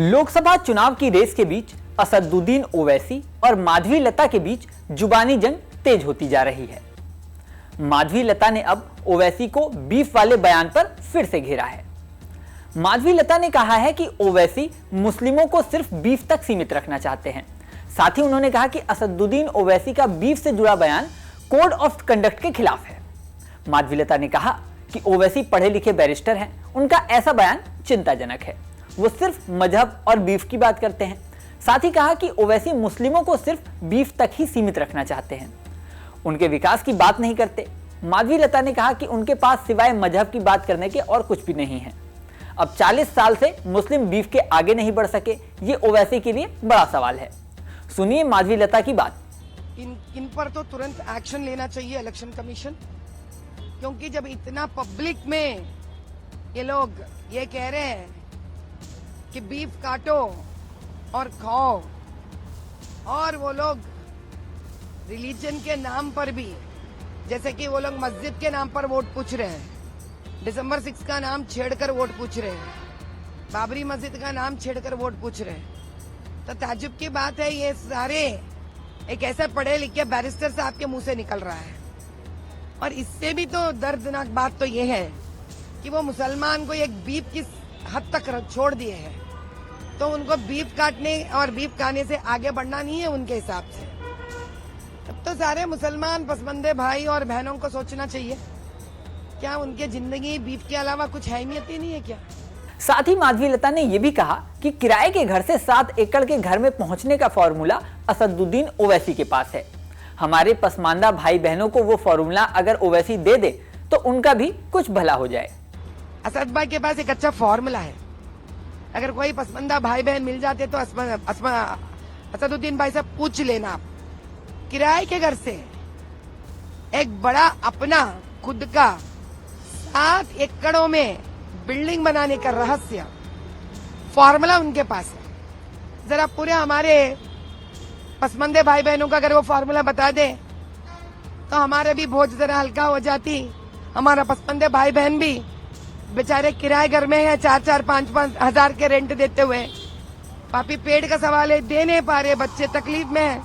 लोकसभा चुनाव की रेस के बीच असदुद्दीन ओवैसी और माधवी लता के बीच जुबानी जंग तेज होती जा रही है। माधवी लता ने अब ओवैसी को बीफ वाले बयान पर फिर से घेरा है। माधवी लता ने कहा है कि ओवैसी मुस्लिमों को सिर्फ बीफ तक सीमित रखना चाहते हैं। साथ ही उन्होंने कहा कि असदुद्दीन ओवैसी का बीफ से जुड़ा बयान कोड ऑफ कंडक्ट के खिलाफ है। माधवी लता ने कहा कि ओवैसी पढ़े लिखे बैरिस्टर हैं, उनका ऐसा बयान चिंताजनक है। वो सिर्फ मजहब और बीफ की बात करते हैं। साथ ही कहा कि ओवैसी मुस्लिमों को सिर्फ बीफ तक ही सीमित रखना चाहते हैं, उनके विकास की बात नहीं करते। माधवी लता ने कहा कि उनके पास सिवाय मजहब की बात करने के और कुछ भी नहीं है। अब 40 साल से मुस्लिम बीफ के आगे नहीं बढ़ सके, ये ओवैसी के लिए बड़ा सवाल है। सुनिए माधवी लता की बात। इन पर तो तुरंत एक्शन लेना चाहिए इलेक्शन कमीशन, क्योंकि जब इतना पब्लिक में ये लोग ये कह रहे हैं कि बीफ काटो और खाओ, और वो लोग रिलीजन के नाम पर भी, जैसे कि वो लोग मस्जिद के नाम पर वोट पूछ रहे हैं, दिसंबर 6 का नाम छेड़कर वोट पूछ रहे हैं, बाबरी मस्जिद का नाम छेड़कर वोट पूछ रहे हैं, तो ताज्जुब की बात है ये सारे एक ऐसे पढ़े लिखे बैरिस्टर साहब के मुंह से निकल रहा है। और इससे भी तो दर्दनाक बात तो ये है कि वो मुसलमान को एक बीफ की हद तक छोड़ दिए हैं, तो उनको बीफ काटने और बीफ खाने से आगे बढ़ना नहीं है उनके हिसाब से। तब तो सारे मुसलमान पसमंदे भाई और बहनों को सोचना चाहिए, क्या उनके जिंदगी बीफ के अलावा कुछ अहमियत ही नहीं है क्या? साथ ही माधवी लता ने यह भी कहा कि किराए के घर से 7 एकड़ के घर में पहुंचने का फॉर्मूला असदुद्दीन ओवैसी के पास है। हमारे पसमानदा भाई बहनों को वो फॉर्मूला अगर ओवैसी दे दे तो उनका भी कुछ भला हो जाए। असद भाई के पास एक अच्छा फॉर्मूला है, अगर कोई पसमानदा भाई बहन मिल जाते तो असदुद्दीन भाई से पूछ लेना, आप किराए के घर से एक बड़ा अपना खुद का 7 एकड़ों में बिल्डिंग बनाने का रहस्य फॉर्मूला उनके पास है। जरा पूरे हमारे पसमंदे भाई बहनों का अगर वो फॉर्मूला बता दे तो हमारे भी बोझ जरा हल्का हो जाती। हमारा पसमंदे भाई बहन भी बेचारे किराए घर में है, 4-4, 5-5 हजार के रेंट देते हुए। पापी पेट का सवाल है, दे नहीं पा रहे, बच्चे तकलीफ में है।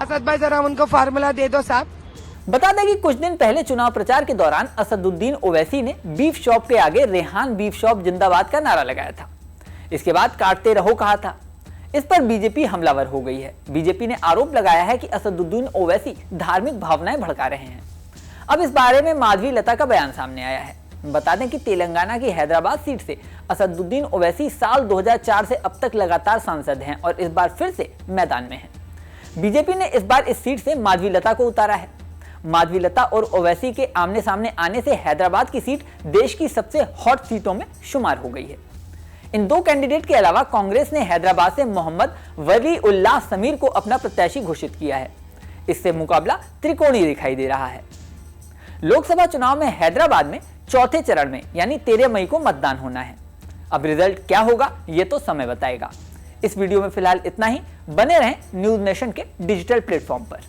असद भाई जरा उनको फॉर्मूला दे दो साहब। बता दें कि कुछ दिन पहले चुनाव प्रचार के दौरान असदुद्दीन ओवैसी ने बीफ शॉप के आगे रेहान बीफ शॉप जिंदाबाद का नारा लगाया था। इसके बाद काटते रहो कहा था। इस पर बीजेपी हमलावर हो गई है। बीजेपी ने आरोप लगाया है कि असदुद्दीन ओवैसी धार्मिक भावनाएं भड़का रहे हैं। अब इस बारे में माधवी लता का बयान सामने आया है। बता दें कि तेलंगाना की हैदराबाद सीट से असदुद्दीन ओवैसी साल 2004 से अब तक लगातार सांसद हैं और इस बार फिर से मैदान में हैं। बीजेपी ने इस बार इस सीट से माधवी लता को उतारा है। माधवी लता और ओवैसी के आमने सामने आने से हैदराबाद की सीट देश की सबसे हॉट सीटों में शुमार हो गई है। इन दो कैंडिडेट के अलावा कांग्रेस ने हैदराबाद से मोहम्मद वली उल्लाह समीर को अपना प्रत्याशी घोषित किया है। इससे मुकाबला त्रिकोणीय दिखाई दे रहा है। लोकसभा चुनाव में हैदराबाद में चौथे चरण में यानी 13 मई को मतदान होना है। अब रिजल्ट क्या होगा ये तो समय बताएगा। इस वीडियो में फिलहाल इतना ही। बने रहें न्यूज नेशन के डिजिटल प्लेटफॉर्म पर।